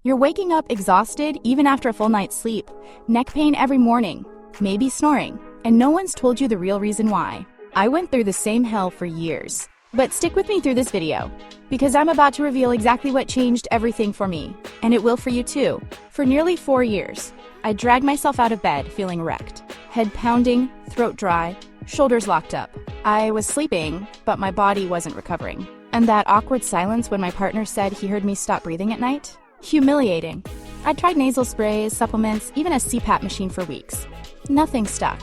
You're waking up exhausted even after a full night's sleep, neck pain every morning, maybe snoring, and no one's told you the real reason why. I went through the same hell for years. But stick with me through this video, because I'm about to reveal exactly what changed everything for me, and it will for you too. For nearly 4 years, I dragged myself out of bed feeling wrecked. Head pounding, throat dry, shoulders locked up. I was sleeping, but my body wasn't recovering. And that awkward silence when my partner said he heard me stop breathing at night? Humiliating. I tried nasal sprays, supplements, even a CPAP machine for weeks. Nothing stuck.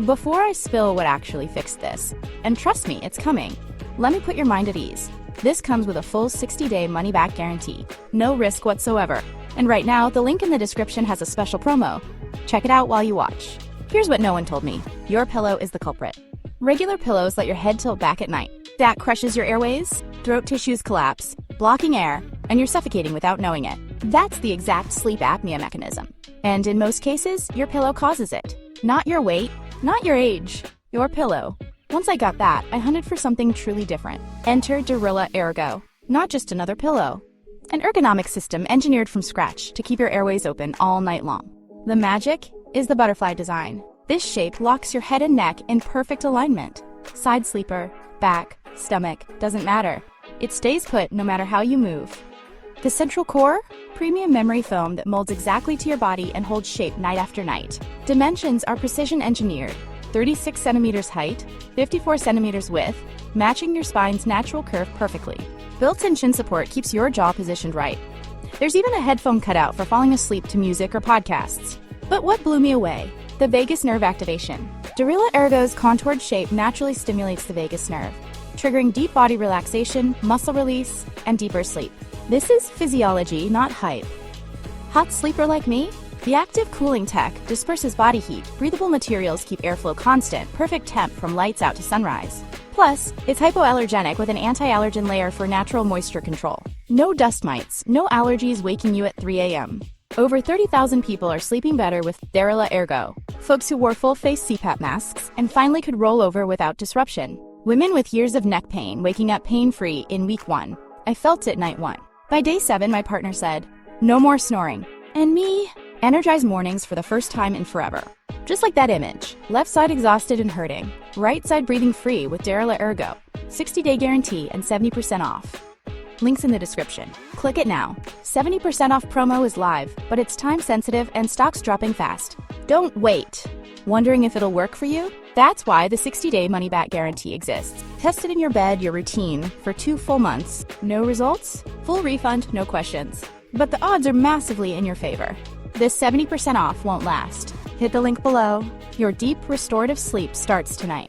Before I spill what actually fixed this, and trust me, it's coming, let me put your mind at ease. This comes with a full 60-day money-back guarantee. No risk whatsoever. And right now, the link in the description has a special promo. Check it out while you watch. Here's what no one told me. Your pillow is the culprit. Regular pillows let your head tilt back at night. That crushes your airways, throat tissues collapse, blocking air, and you're suffocating without knowing it. That's the exact sleep apnea mechanism. And in most cases, your pillow causes it. Not your weight, not your age, your pillow. Once I got that, I hunted for something truly different. Enter Derila Ergo. Not just another pillow. An ergonomic system engineered from scratch to keep your airways open all night long. The magic is the butterfly design. This shape locks your head and neck in perfect alignment. Side sleeper, back, stomach, doesn't matter. It stays put no matter how you move. The central core? Premium memory foam that molds exactly to your body and holds shape night after night. Dimensions are precision engineered. 36 centimeters height, 54 centimeters width, matching your spine's natural curve perfectly. Built-in chin support keeps your jaw positioned right. There's even a headphone cutout for falling asleep to music or podcasts. But what blew me away? The vagus nerve activation. Derila Ergo's contoured shape naturally stimulates the vagus nerve, triggering deep body relaxation, muscle release, and deeper sleep. This is physiology, not hype. Hot sleeper like me? The active cooling tech disperses body heat. Breathable materials keep airflow constant, perfect temp from lights out to sunrise. Plus, it's hypoallergenic with an anti-allergen layer for natural moisture control. No dust mites, no allergies waking you at 3 a.m. Over 30,000 people are sleeping better with Derila Ergo. Folks who wore full-face CPAP masks and finally could roll over without disruption. Women with years of neck pain waking up pain-free in week 1. I felt it night 1. By day 7, my partner said, "No more snoring." And me, energized mornings for the first time in forever. Just like that image. Left side exhausted and hurting. Right side breathing free with Derila Ergo. 60-day guarantee and 70% off. Links in the description. Click it now. 70% off promo is live, but it's time sensitive and stock's dropping fast. Don't wait. Wondering if it'll work for you? That's why the 60-day money-back guarantee exists. Test it in your bed, your routine, for 2 full months. No results? Full refund, no questions. But the odds are massively in your favor. This 70% off won't last. Hit the link below. Your deep, restorative sleep starts tonight.